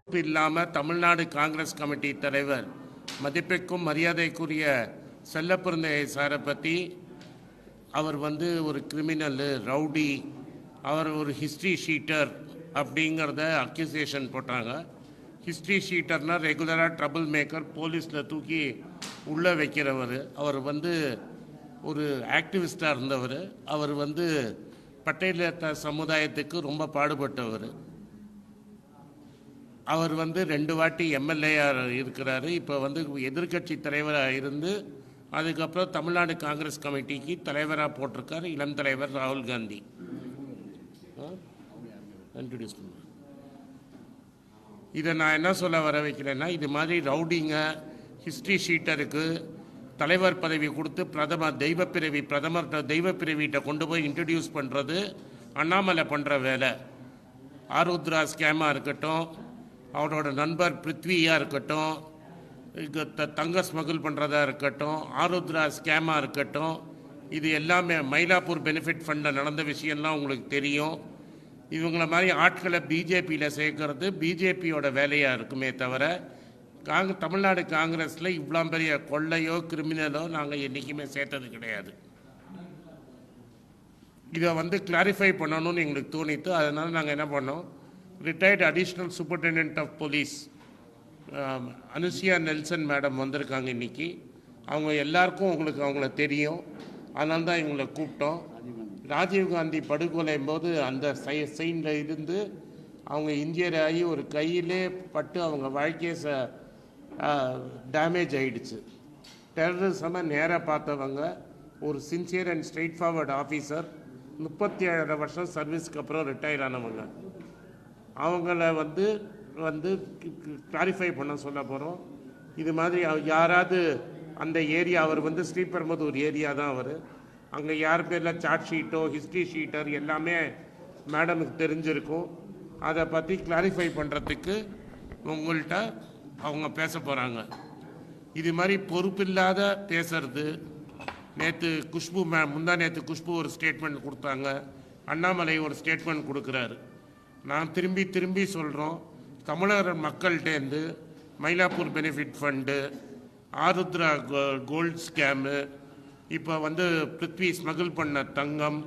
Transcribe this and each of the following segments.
இல்லாமல் தமிழ்நாடு காங்கிரஸ் கமிட்டி தலைவர் மதிப்பிற்கும் மரியாதைக்குரிய செல்லப்பிறந்தையை சாரை பற்றி அவர் ஒரு கிரிமினலு ரவுடி, அவர் ஒரு ஹிஸ்ட்ரி ஷீட்டர் அப்படிங்கிறத அக்யூசேஷன் போட்டாங்க. ஹிஸ்ட்ரி ஷீட்டர்னால் ரெகுலராக ட்ரபிள் மேக்கர், போலீஸில் தூக்கி உள்ளே வைக்கிறவர். அவர் ஒரு ஆக்டிவிஸ்டாக இருந்தவர். அவர் பட்டியலிட்ட சமுதாயத்துக்கு ரொம்ப பாடுபட்டவர். அவர் 2 வாட்டி எம்எல்ஏயாக இருக்கிறாரு. இப்போ எதிர்கட்சி தலைவராக இருந்து அதுக்கப்புறம் தமிழ்நாடு காங்கிரஸ் கமிட்டிக்கு தலைவராக போட்டிருக்கார் இளம் தலைவர் ராகுல் காந்தி. இன்ட்ரடியூஸ் பண்ண இதை நான் என்ன சொல்ல வர வைக்கிறேன்னா, இது மாதிரி ரவுடிங்க, ஹிஸ்ட்ரி ஷீட்டருக்கு தலைவர் பதவி கொடுத்து பிரதமர்கிட்ட தெய்வப்பிரவிகிட்ட கொண்டு போய் இன்ட்ரடியூஸ் பண்ணுறது அண்ணாமலை பண்ணுற வேலை. ஆருத்ரா ஸ்கேமாக இருக்கட்டும், அவரோட நண்பர் பிருத்வியாக இருக்கட்டும், தங்க ஸ்மகிள் பண்ணுறதா இருக்கட்டும், ஆருத்ரா ஸ்கேமாக இருக்கட்டும், இது எல்லாமே மயிலாப்பூர் பெனிஃபிட் ஃபண்டில் நடந்த விஷயம்லாம் உங்களுக்கு தெரியும். இவங்கள மாதிரி ஆட்களை பிஜேபியில் சேர்க்கறது பிஜேபியோட வேலையாக இருக்குமே தவிர தமிழ்நாடு காங்கிரஸில் இவ்வளோ பெரிய கொள்ளையோ கிரிமினலோ நாங்கள் என்றைக்குமே சேர்த்தது கிடையாது. இதை கிளாரிஃபை பண்ணணும்னு எங்களுக்கு தோணித்து. அதனால் நாங்கள் என்ன பண்ணோம், retired additional superintendent of police Anusiya Nelson madam வந்திருக்காங்க இன்றைக்கி. அவங்க எல்லாருக்கும் அவங்கள தெரியும். அதனால தான் இவங்களை கூப்பிட்டோம். ராஜீவ்காந்தி படுகொலையும் போது அந்த சைனில் இருந்து அவங்க இன்ஜியர் ஆகி ஒரு கையிலே பட்டு அவங்க வாழ்க்கையை டேமேஜ் ஆகிடுச்சு. டெரரிசமை நேராக பார்த்தவங்க, ஒரு sincere and straight forward officer, 37 வருஷம் சர்வீஸ்க்கு அப்புறம் ரிட்டையர் ஆனவங்க. அவங்கள கிளாரிஃபை பண்ண சொல்ல போகிறோம். இது மாதிரி யாராவது அந்த ஏரியா, அவர் ஸ்ரீபெரும்புதூர் ஏரியா தான் அவர், அங்கே யார் பேரில் சார்ட் ஷீட்டோ ஹிஸ்ட்ரி ஷீட்டர் எல்லாமே மேடமுக்கு தெரிஞ்சிருக்கும். அதை பற்றி கிளாரிஃபை பண்ணுறதுக்கு உங்கள்கிட்ட அவங்க பேச போகிறாங்க. இது மாதிரி பொறுப்பில்லாத பேசுறது. முந்தா நேற்று குஷ்பு ஒரு ஸ்டேட்மெண்ட் கொடுத்தாங்க, அண்ணாமலை ஒரு ஸ்டேட்மெண்ட் கொடுக்குறாரு. நான் திரும்பி சொல்கிறோம், தமிழக மக்கள்கிட்டேருந்து Mylapore benefit fund, Aarudhra gold scam, இப்போ பிருத்வி ஸ்மகிள் பண்ண தங்கம்,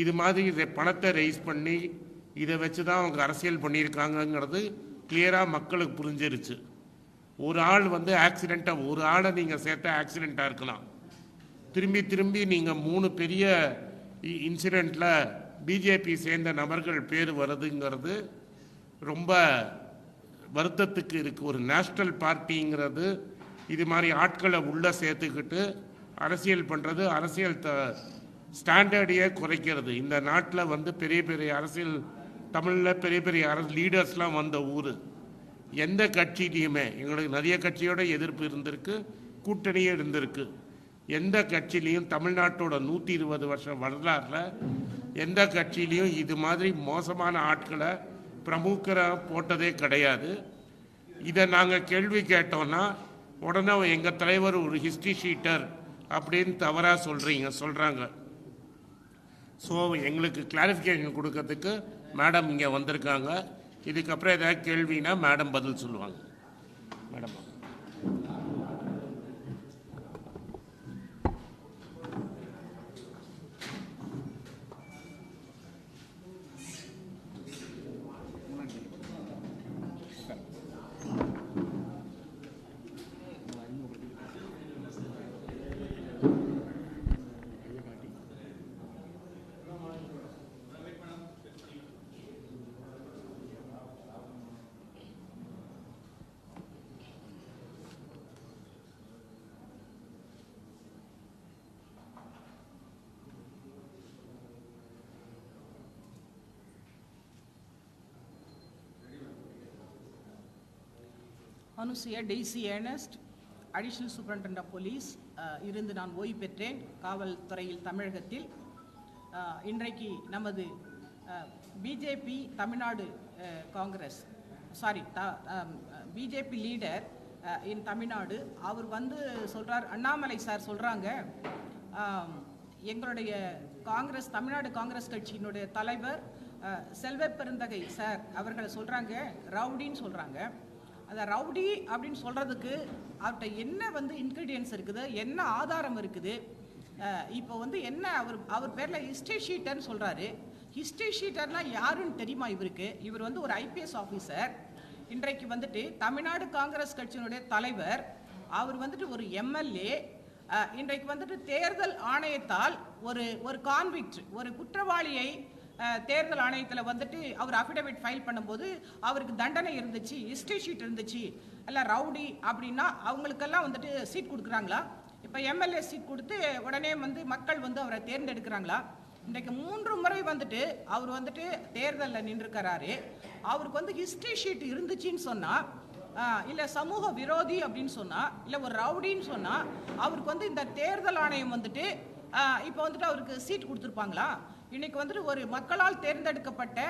இது மாதிரி பணத்தை ரைஸ் பண்ணி இதை வச்சு தான் அவங்க அரசியல் பண்ணியிருக்காங்கங்கிறது கிளியராக மக்களுக்கு புரிஞ்சிருச்சு. ஒரு ஆள் ஆக்சிடெண்ட்டாக, ஒரு ஆளை நீங்கள் சேர்த்தா ஆக்சிடெண்ட்டாக இருக்கலாம். திரும்பி நீங்கள் 3 பெரிய இன்சிடெண்ட்டில் பிஜேபி சேர்ந்த நபர்கள் பேர் வருதுங்கிறது ரொம்ப வருத்தத்துக்கு இருக்குது. ஒரு நேஷ்னல் பார்ட்டிங்கிறது இது மாதிரி ஆட்களை உள்ளே சேர்த்துக்கிட்டு அரசியல் பண்ணுறது, அரசியல் ஸ்டாண்டர்டையே குறைக்கிறது. இந்த நாட்டில் பெரிய அரசியல், தமிழில் பெரிய லீடர்ஸ்லாம் வந்த ஊர். எந்த கட்சியிலையுமே எங்களுக்கு நிறைய கட்சியோட எதிர்ப்பு இருந்திருக்கு, கூட்டணியே இருந்திருக்கு. எந்த கட்சியிலையும் தமிழ்நாட்டோட 120 வருஷம் வரலாறுல எந்த கட்சியிலையும் இது மாதிரி மோசமான ஆட்களை பிரமுகராக போட்டதே கிடையாது. இதை நாங்கள் கேள்வி கேட்டோன்னா உடனே எங்கள் தலைவர் ஒரு ஹிஸ்ட்ரி ஷீட்டர் அப்படின்னு தவறாக சொல்கிறாங்க. ஸோ எங்களுக்கு கிளாரிஃபிகேஷன் கொடுக்கறதுக்கு மேடம் இங்கே வந்திருக்காங்க. இதுக்கப்புறம் ஏதாவது கேள்வினா மேடம் பதில் சொல்லுவாங்க. Madam Anusiya Daisy Ernest, additional superintendent of police இருந்து நான் ஓய்வு பெற்றேன் காவல்துறையில் தமிழகத்தில். இன்றைக்கு நமது BJP Tamil Nadu Congress BJP leader in Tamil Nadu அவர் சொல்கிறார், அண்ணாமலை சார் சொல்கிறாங்க, எங்களுடைய காங்கிரஸ் தமிழ்நாடு காங்கிரஸ் கட்சியினுடைய தலைவர் செல்வ பெருந்தகை சார் அவர்கள் சொல்கிறாங்க ரவுடின்னு சொல்கிறாங்க. அந்த ரவுடி அப்படின்னு சொல்கிறதுக்கு அவர்கிட்ட என்ன வந்து இன்க்ரீடியன்ஸ் இருக்குது, என்ன ஆதாரம் இருக்குது? இப்போ வந்து என்ன அவர் பேரில் ஹிஸ்ட்ரி ஷீட்டர்னு சொல்கிறாரு. ஹிஸ்ட்ரி ஷீட்டர்னால் யாருன்னு தெரியுமா இவருக்கு? இவர் வந்து ஒரு ஐபிஎஸ் ஆஃபீஸர். இன்றைக்கு வந்துட்டு தமிழ்நாடு காங்கிரஸ் கட்சியினுடைய தலைவர். அவர் வந்துட்டு ஒரு எம்எல்ஏ. இன்றைக்கு வந்துட்டு தேர்தல் ஆணையத்தால் ஒரு கான்விக்ட், ஒரு குற்றவாளியை தேர்தல் ஆணையத்தில் வந்துட்டு அவர் அஃபிடவிட் ஃபைல் பண்ணும்போது அவருக்கு தண்டனை இருந்துச்சு, ஹிஸ்ட்ரி ஷீட் இருந்துச்சு. இல்லை ரவுடி அப்படின்னா அவங்களுக்கெல்லாம் வந்துட்டு சீட் கொடுக்குறாங்களா? இப்போ எம்எல்ஏ சீட் கொடுத்து உடனே வந்து மக்கள் வந்து அவரை தேர்ந்தெடுக்கிறாங்களா? இன்றைக்கு 3 முறை வந்துட்டு அவர் வந்துட்டு தேர்தலில் நின்றுக்கிறாரு. அவருக்கு வந்து ஹிஸ்ட்ரி ஷீட் இருந்துச்சுன்னு சொன்னால், இல்லை சமூக விரோதி அப்படின்னு சொன்னால், இல்லை ஒரு ரவுடின்னு சொன்னால் அவருக்கு வந்து இந்த தேர்தல் ஆணையம் வந்துட்டு இப்போ வந்துட்டு அவருக்கு சீட் கொடுத்துருப்பாங்களா? இன்னைக்கு வந்துட்டு ஒரு மக்களால் தேர்ந்தெடுக்கப்பட்ட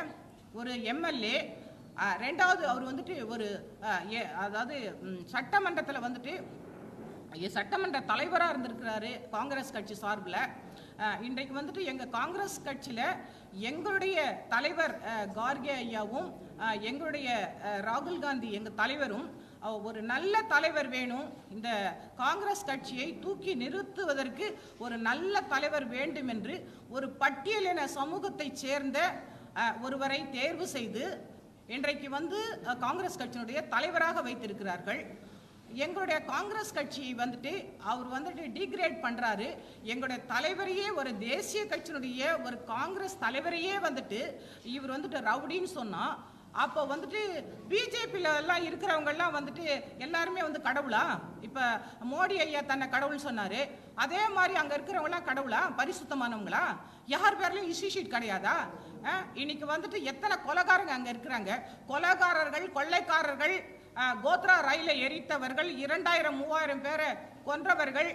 ஒரு எம்எல்ஏ, ரெண்டாவது அவர் வந்துட்டு ஒரு அதாவது சட்டமன்றத்தில் வந்துட்டு சட்டமன்ற தலைவராக இருந்திருக்கிறாரு காங்கிரஸ் கட்சி சார்பில். இன்றைக்கு வந்துட்டு எங்கள் காங்கிரஸ் கட்சியில் எங்களுடைய தலைவர் கார்கே ஐயாவும் எங்களுடைய ராகுல் காந்தி எங்கள் தலைவரும் ஒரு நல்ல தலைவர் வேணும், இந்த காங்கிரஸ் கட்சியை தூக்கி நிறுத்துவதற்கு ஒரு நல்ல தலைவர் வேண்டும் என்று ஒரு பட்டியலின சமூகத்தை சேர்ந்த ஒருவரை தேர்வு செய்து இன்றைக்கு வந்து காங்கிரஸ் கட்சியினுடைய தலைவராக வைத்திருக்கிறார்கள். எங்களுடைய காங்கிரஸ் கட்சியை வந்துட்டு அவர் வந்துட்டு டிகிரேட் பண்ணுறாரு. எங்களுடைய தலைவரையே, ஒரு தேசிய கட்சியினுடைய ஒரு காங்கிரஸ் தலைவரையே வந்துட்டு இவர் வந்துட்டு ரவுடின்னு சொன்னால், அப்போ வந்துட்டு பிஜேபியில் எல்லாம் இருக்கிறவங்கெல்லாம் வந்துட்டு எல்லாருமே வந்து கடவுளா? இப்போ மோடி ஐயா தன்னை கடவுள்னு சொன்னார், அதே மாதிரி அங்கே இருக்கிறவங்களாம் கடவுளா? பரிசுத்தமானவங்களா? யார் பேர்லையும் ஹிஸ்ட்ரி ஷீட் கிடையாதா? இன்னைக்கு வந்துட்டு எத்தனை கொலைகாரங்க அங்கே இருக்கிறாங்க? கொலைகாரர்கள், கொள்ளைக்காரர்கள், கோத்ரா ரயிலை எரித்தவர்கள், 2000-3000 பேரை கொன்றவர்கள்,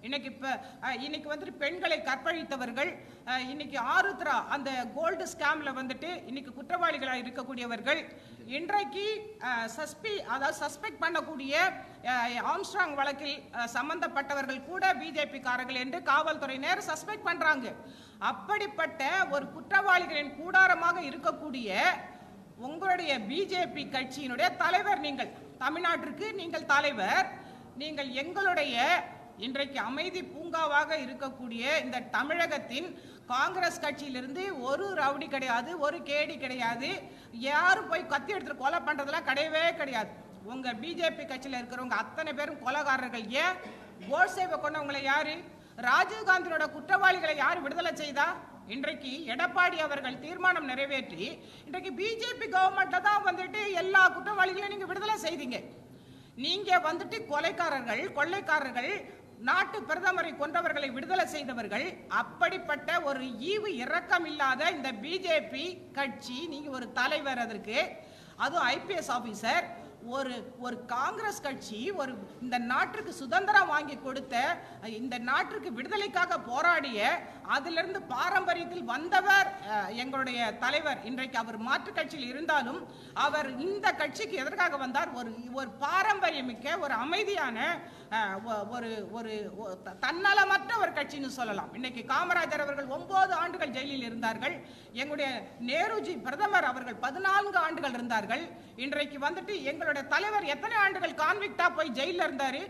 இன்னைக்கு வந்துட்டு பெண்களை கற்பழித்தவர்கள், இன்னைக்கு ஆருத்ரா அந்த கோல்டு ஸ்கேம்ல வந்துட்டு இன்னைக்கு குற்றவாளிகளாக இருக்கக்கூடியவர்கள், இன்றைக்கு சஸ்பெக்ட் பண்ணக்கூடிய ஆம்ஸ்ட்ராங் வழக்கில் சம்பந்தப்பட்டவர்கள் கூட பிஜேபி காரர்கள் என்று காவல்துறையினர் சஸ்பெக்ட் பண்றாங்க. அப்படிப்பட்ட ஒரு குற்றவாளிகளின் கூடாரமாக இருக்கக்கூடிய உங்களுடைய பிஜேபி கட்சியினுடைய தலைவர் நீங்கள், தமிழ்நாட்டிற்கு நீங்கள் தலைவர், நீங்கள் எங்களுடைய இன்றைக்கு அமைதி பூங்காவாக இருக்கக்கூடிய இந்த தமிழகத்தின் காங்கிரஸ் கட்சியிலிருந்து ஒரு ரவுடி கிடையாது, ஒரு கேடி கிடையாது, யாரும் போய் கத்தி எடுத்துட்டு கொலை பண்றதெல்லாம் கிடையவே கிடையாது. உங்க பிஜேபி கட்சியில் இருக்கிறவங்க அத்தனை பேரும் கொலைகாரர்கள். ஏன் கோட்சேவை கொண்டவங்களை யாரு? ராஜீவ்காந்தியோட குற்றவாளிகளை யார் விடுதலை செய்தா? இன்றைக்கு எடப்பாடி அவர்கள் தீர்மானம் நிறைவேற்றி இன்றைக்கு பிஜேபி கவர்மெண்ட்ல தான் வந்துட்டு எல்லா குற்றவாளிகளையும் நீங்க விடுதலை செய்தீங்க. நீங்க வந்துட்டு கொலைக்காரர்கள், கொள்ளைக்காரர்கள், நாட்டு பிரதமரை கொன்றவர்களை விடுதலை செய்தவர்கள். அப்படிப்பட்ட ஒரு ஈவு இரக்கம் இல்லாத இந்த பிஜேபி கட்சி, நீங்க ஒரு தலைவர், அதற்கு அதுவும் ஐபிஎஸ் ஆபீசர், ஒரு காங்கிரஸ் கட்சி, ஒரு இந்த நாட்டிற்கு சுதந்திரம் வாங்கி கொடுத்த, இந்த நாட்டிற்கு விடுதலைக்காக போராடிய, அதிலிருந்து பாரம்பரியத்தில் வந்தவர் எங்களுடைய தலைவர். இன்றைக்கு அவர் மாற்று கட்சியில் இருந்தாலும் அவர் இந்த கட்சிக்கு எதற்காக வந்தார்? ஒரு பாரம்பரியமிக்க, ஒரு அமைதியான, ஒரு தன்னலமற்ற ஒரு கட்சின்னு சொல்லலாம். இன்னைக்கு காமராஜர் அவர்கள் 9 ஆண்டுகள் ஜெயிலில் இருந்தார்கள். எங்களுடைய நேருஜி பிரதமர் அவர்கள் 14 ஆண்டுகள் இருந்தார்கள். இன்றைக்கு வந்துட்டு எங்களுடைய தலைவர் எத்தனை ஆண்டுகள் கான்விக்டா போய் ஜெயில இருந்தாரு?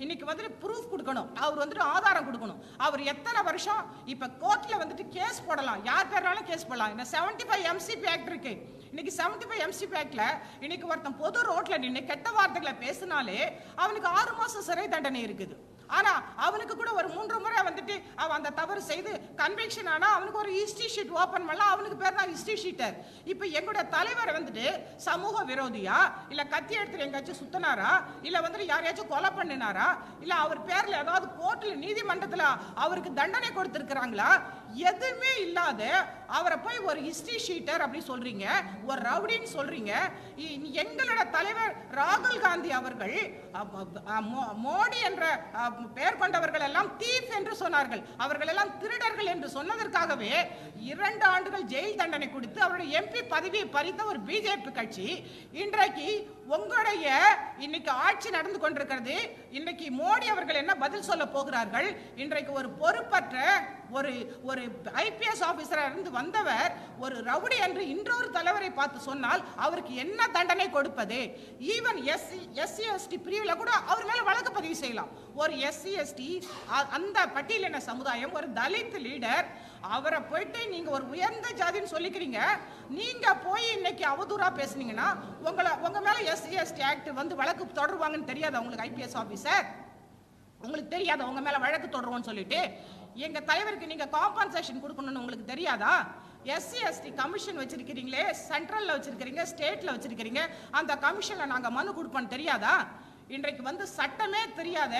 இன்னைக்கு வந்துட்டு ப்ரூஃப் கொடுக்கணும், அவர் வந்துட்டு ஆதாரம் கொடுக்கணும். அவர் எத்தனை வருஷம் இப்ப கோர்ட்ல வந்துட்டு கேஸ் போடலாம், யார் பேர்னாலும் கேஸ் போடலாம். இந்த 75 MCP ஆக்ட் இருக்கு. இன்னைக்கு 75 MCP ஆக்ட்ல இன்னைக்கு ஒருத்தன் பொது ரோட்ல நின்று கெட்ட வார்த்தைகளை பேசினாலே அவனுக்கு 6 மாசம் சிறை தண்டனை இருக்குது. ஆனா அவனுக்கு கூட ஒரு 3 முறை வந்துட்டு அவன் அந்த தவறு செய்து கன்விக்ஷன் ஆனா அவனுக்கு ஒரு ஹிஸ்ட்ரி ஷீட் ஓபன் பண்ணலாம், அவனுக்கு பேர் தான் ஹிஸ்ட்ரி ஷீட்டர். இப்ப எங்களுடைய தலைவர் வந்துட்டு சமூக விரோதியா, இல்ல கத்தி எடுத்து எங்காச்சும் சுத்தினாரா, இல்ல வந்துட்டு யாரையாச்சும் கொலை பண்ணினாரா, இல்ல அவர் பேர்ல ஏதாவது கோர்ட்ல நீதிமன்றத்துல அவருக்கு தண்டனை கொடுத்திருக்கிறாங்களா? எதுவுமே இல்லாத அவரை போய் ஒரு ஹிஸ்ட்ரி ஷீட்டர் அப்படி சொல்றீங்க, ஒரு ரவுடின்னு சொல்றீங்க. எங்களோட தலைவர் ராகுல் காந்தி அவர்கள் மோடி என்ற பெயர் கொண்டவர்கள் எல்லாம் தீஃப் என்று சொன்னார்கள், அவர்கள் எல்லாம் திருடர்கள் என்று சொன்னதற்காகவே 2 ஆண்டுகள் ஜெயில் தண்டனை கொடுத்து அவருடைய MP பதவியை பறித்த ஒரு பிஜேபி கட்சி இன்றைக்கு உங்களுடைய இன்னைக்கு ஆட்சி நடந்து கொண்டிருக்கிறது. இன்னைக்கு மோடி அவர்கள் என்ன பதில் சொல்ல போகிறார்கள்? இன்றைக்கு ஒரு பொறுப்பற்ற, ஒரு ஐபிஎஸ் ஆபீசரா இருந்து வந்தவர் ஒரு ரவுடி என்று இன்னொரு தலைவரை பார்த்து சொன்னால் அவருக்கு என்ன தண்டனை கொடுப்பது? ஈவன் எஸ்சி எஸ்டி பிரிவில் கூட அவர் மேல வழக்கு பதிவு செய்யலாம். ஒரு எஸ்சி எஸ்டி அந்த பட்டியலின சமுதாயம், ஒரு தலித் லீடர், அவரை போயிட்டு நீங்க ஒரு உயர்ந்த ஜாதின்னு சொல்லிக்கிறீங்க. நீங்க போய் இன்னைக்கு அவதூறா பேசுனீங்கன்னா உங்க மேல எஸ்சி எஸ்டி ஆக்ட் வந்து வழக்கு தொடருவாங்கன்னு தெரியாத உங்களுக்கு ஐபிஎஸ் ஆபீசர்? உங்களுக்கு தெரியாத உங்க மேல வழக்கு தொடருவோம்னு சொல்லிட்டு எங்க தலைவருக்கு நீங்க காம்பன்சேஷன் கொடுக்கணும்னு உங்களுக்கு தெரியாதா? எஸ்சி எஸ்டி கமிஷன் வச்சிருக்கிறீங்களே, சென்ட்ரல்ல வச்சிருக்கிறீங்க, ஸ்டேட்ல வச்சிருக்கிறீங்க, அந்த கமிஷன்ல நாங்க மனு கொடுப்போம்னு தெரியாதா? இன்றைக்கு வந்து சட்டமே தெரியாத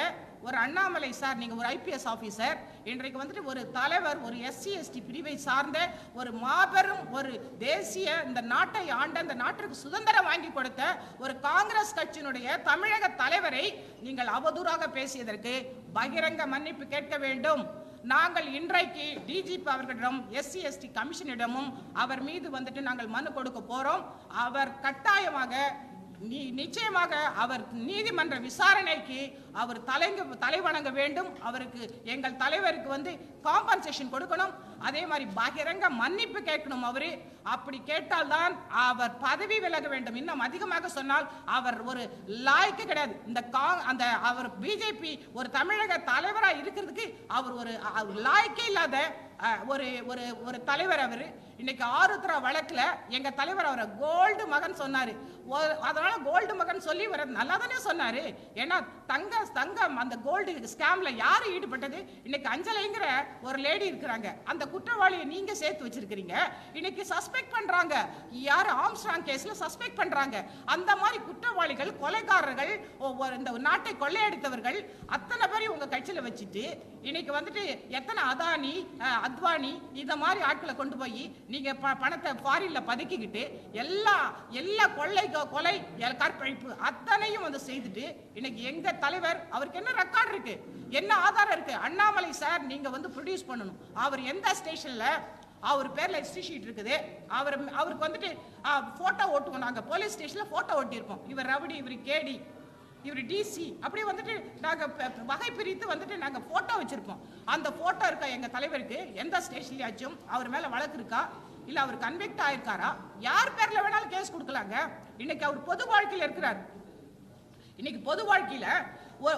ஒரு அண்ணாமலை சார், நீங்க ஒரு ஐபிஎஸ் ஆபீசர், இன்றைக்கு வந்துட்டு ஒரு தலைவர், ஒரு எஸ்சி எஸ்டி பிரிவை சார்ந்த ஒரு மாபெரும் ஒரு தேசிய இந்த நாட்டை ஆண்ட, இந்த நாட்டிற்கு சுதந்திரம் வாங்கி கொடுத்த ஒரு காங்கிரஸ் கட்சியினுடைய தமிழக தலைவரை நீங்கள் அவதூறாக பேசியதற்கு பகிரங்க மன்னிப்பு கேட்க வேண்டும். நாங்கள் இன்றைக்கு டிஜிபி அவர்களிடம், எஸ்சி எஸ்டி கமிஷனிடமும் அவர் மீது வந்துட்டு நாங்கள் மனு கொடுக்க போறோம். அவர் கட்டாயமாக நிச்சயமாக அவர் நீதிமன்ற விசாரணைக்கு அவர் தலைவணங்க வேண்டும். அவருக்கு, எங்கள் தலைவருக்கு வந்து காம்பன்சேஷன் கொடுக்கணும். அதே மாதிரி பகிரங்க மன்னிப்பு கேட்கணும். அவரு அப்படி கேட்டால்தான் அவர் பதவி விலக வேண்டும். இன்னும் அதிகமாக சொன்னால் அவர் ஒரு லாய்க்கு கிடையாது. அந்த அவர் பிஜேபி ஒரு தமிழக தலைவராக இருக்கிறதுக்கு அவர் ஒரு லாய்க்கே இல்லாத ஒரு தலைவர். அவர் இன்னைக்கு ஆருத்ரா வழக்குல எங்க தலைவர் அவரை கோல்டு மகன் சொன்னாரு. அதனால கோல்டு மகன் சொல்லி வர நல்லா தானே சொன்னாரு. ஏன்னா தங்கம் அந்த கோல்டு ஸ்கேம்ல யாரு ஈடுபட்டது? இன்னைக்கு அஞ்சலைங்கிற ஒரு லேடி இருக்கிறாங்க. அந்த குற்றவாளியை நீங்க சேர்த்து வச்சிருக்கீங்க. இன்னைக்கு சஸ்பெக்ட் பண்றாங்க. யாரு? ஆம்ஸ்ட்ராங் கேஸ்ல சஸ்பெக்ட் பண்றாங்க. அந்த மாதிரி குற்றவாளிகள், கொலைகாரர்கள், இந்த நாட்டை கொள்ளையடித்தவர்கள் அத்தனை பேரையும் உங்க கட்சியில வச்சுட்டு இன்னைக்கு வந்துட்டு எத்தனை அதானி, அத்வானி இந்த மாதிரி ஆட்களை கொண்டு போய் நீங்க பணத்தை ஃபாரின்ல பதுக்கிக்கிட்டு எல்லா கொலை கற்பழிப்பு அத்தனையும் வந்து செய்துட்டு இன்னைக்கு எங்க தலைவர், அவருக்கு என்ன ரெக்கார்ட் இருக்கு, என்ன ஆதாரம் இருக்கு? அண்ணாமலை சார் நீங்க வந்து ப்ரொடியூஸ் பண்ணணும். அவர் எந்த ஸ்டேஷன்ல அவர் பேர்ல ஹிஸ்டரி ஷீட் இருக்குது, அவருக்கு வந்துட்டு போட்டோ ஓட்டுவோம். நாங்க போலீஸ் ஸ்டேஷன்ல போட்டோ ஓட்டியிருப்போம். இவர் ரவுடி, இவர் கேடி, இவர் டிசி, அப்படி வந்துட்டு நாங்க வகை பிரித்து வந்துட்டு நாங்க போட்டோ வச்சிருப்போம். அந்த போட்டோ இருக்கா எங்க தலைவருக்கு? எந்த ஸ்டேஷன்லயாச்சும் அவர் மேல வழக்கு இருக்கா? இல்ல அவர் கன்விக்ட் ஆயிருக்காரா? யார் பேர்ல வேணாலும் கேஸ் கொடுக்கலாங்க. இன்னைக்கு அவர் பொது வாழ்க்கையில இருக்கிறார். இன்னைக்கு பொது வாழ்க்கையில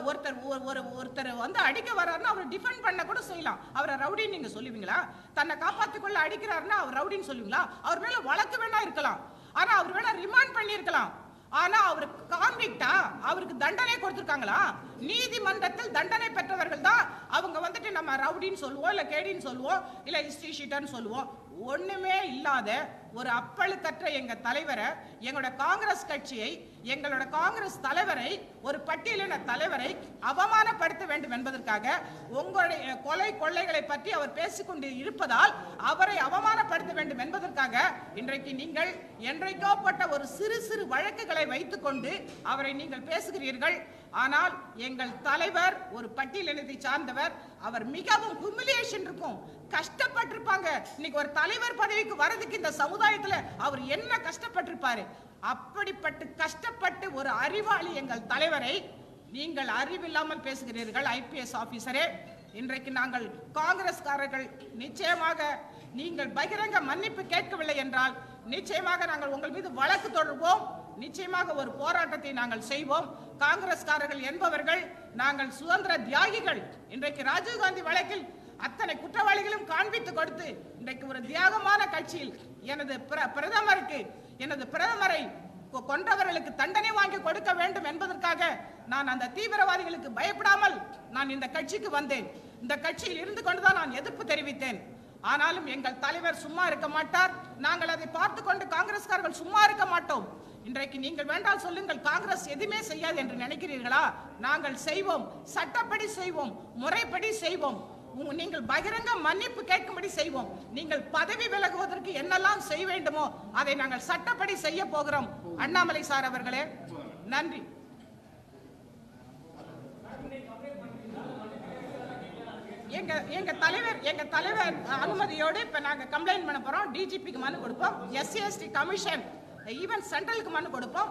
ஒருத்தர் வந்து அடிக்க வர்றாருன்னா அவர் டிஃபெண்ட் பண்ண கூட செய்யலாம். அவரை ரவுடின்னு நீங்க சொல்லுவீங்களா? தன்னை காப்பாத்திக்கொள்ள அடிக்கிறாருன்னா அவர் ரவுடின்னு சொல்லுவீங்களா? அவர் மேல வழக்கு வேணா இருக்கலாம், ஆனா அவர் வேணா ரிமாண்ட் பண்ணி இருக்கலாம். ஆனா அவருக்கு கான்விக்டா, அவருக்கு தண்டனை கொடுத்திருக்காங்களா? நீதிமன்றத்தில் தண்டனை பெற்றவர்கள் தான் அவங்க வந்துட்டு நம்ம ரவுடின்னு சொல்லுவோம், இல்ல கேடின்னு சொல்லுவோம், இல்ல ஹிஸ்டரி ஷீட்டர்னு சொல்லுவோம். ஒண்ணுமே இல்லாத ஒரு அப்பழுக்கற்ற எங்க தலைவரை, எங்களோட காங்கிரஸ் கட்சியை, எங்களோட காங்கிரஸ் தலைவரை, ஒரு பட்டியலின தலைவரை அவமானப்படுத்த வேண்டும் என்பதற்காக, உங்களுடைய கொலை கொள்ளைகளை பற்றி அவர் பேசிக்கொண்டு இருப்பதால் அவரை அவமானப்படுத்த வேண்டும் என்பதற்காக இன்றைக்கு நீங்கள் என்றைக்கோப்பட்ட ஒரு சிறு சிறு வழக்குகளை வைத்துக்கொண்டு அவரை நீங்கள் பேசுகிறீர்கள். ஆனால் எங்கள் தலைவர் ஒரு பட்டியலினத்தை சார்ந்தவர். அவர் மிகவும் ஹியூமிலியேஷன் இருக்கும், கஷ்டப்பட்டிருப்பாங்க. இன்னைக்கு ஒரு தலைவர் பதவிக்கு வரதுக்கு இந்த சமுதாயத்துல அவர் என்ன கஷ்டப்பட்டிருப்பாரு? அப்படிப்பட்டு கஷ்டப்பட்டு ஒரு அறிவாளி எங்கள் தலைவரை நீங்கள் அறிவில்லாமல் பேசுகிறீர்கள். ஐபிஎஸ் ஆபீசரே, இன்றைக்கு நாங்கள் காங்கிரஸ்காரர்கள் நிச்சயமாக நீங்கள் பகிரங்க மன்னிப்பு கேட்கவில்லை என்றால் நிச்சயமாக நாங்கள் உங்கள் மீது வழக்கு தொடர்வோம். நிச்சயமாக ஒரு போராட்டத்தை நாங்கள் செய்வோம். காங்கிரஸ்காரர்கள் என்பவர்கள் நாங்கள் சுதந்திர தியாகிகள். இன்றைக்கு ராஜீவ்காந்தி வழக்கில் அத்தனை குற்றவாளிகளும் காண்பித்து கொடுத்து இன்றைக்கு ஒரு தியாகமான கட்சியில் எனது பிரதமரை கொன்றவர்களுக்கு தண்டனை வாங்கி கொடுக்க வேண்டும் என்பதற்காக நான் அந்த தீவிரவாதிகளுக்கு பயப்படாமல் நான் இந்த கட்சிக்கு வந்தேன். இந்த கட்சியில் இருந்து கொண்டுதான் நான் எதிர்ப்பு தெரிவித்தேன். ஆனாலும் எங்கள் தலைவர் சும்மா இருக்க மாட்டார். நாங்கள் அதை பார்த்து கொண்டு காங்கிரஸ்காரர்கள் சும்மா இருக்க மாட்டோம். இன்றைக்கு நீங்கள் வேண்டால் சொல்லுங்கள், காங்கிரஸ் எதுவுமே செய்யாது என்று நினைக்கிறீர்களா? நாங்கள் செய்வோம், சட்டப்படி செய்வோம், முறைப்படி செய்வோம். நீங்கள் பகிரங்க மன்னிப்பு கேட்கும்படி செய்வோம். நீங்கள் பதவி விலகுவதற்கு என்னெல்லாம் செய்ய வேண்டுமோ அதை நாங்கள் சட்டப்படி செய்ய போகிறோம். அண்ணாமலை சார் அவர்களே, நன்றி. எங்க தலைவர் அனுமதியோடு இப்ப நாங்க கம்ப்ளைண்ட் பண்ண போறோம். டிஜிபிக்கு மனு கொடுப்போம், எஸ்சி எஸ்டி கமிஷன், ஈவன் சென்ட்ரலுக்கு மனு கொடுப்போம்.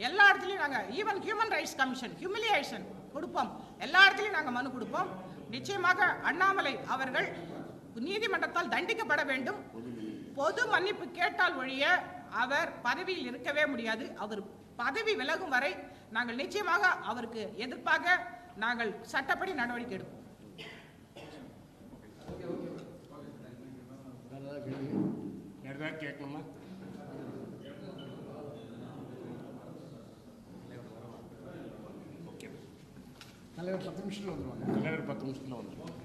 எல்லா இடத்துலயும் நாங்க even human rights commission humiliation கொடுப்போம். எல்லா இடத்துலயும் நாங்க மனு கொடுப்போம். நிச்சயமாக அண்ணாமலை அவர்கள் நீதிமன்றத்தால் தண்டிக்கப்பட வேண்டும். பொது மன்னிப்பு கேட்டால் ஒழிய அவர் பதவியில் இருக்கவே முடியாது. அவர் பதவி விலகும் வரை நாங்கள் நிச்சயமாக அவருக்கு எதிர்ப்பாக நாங்கள் சட்டப்படி நடவடிக்கை எடுப்போம். கேட்கணுமா? தலைவர் 10 நிமிஷத்தில் வந்துடுவாங்க. தலைவர் 10 நிமிஷத்தில் வந்துடுவாங்க.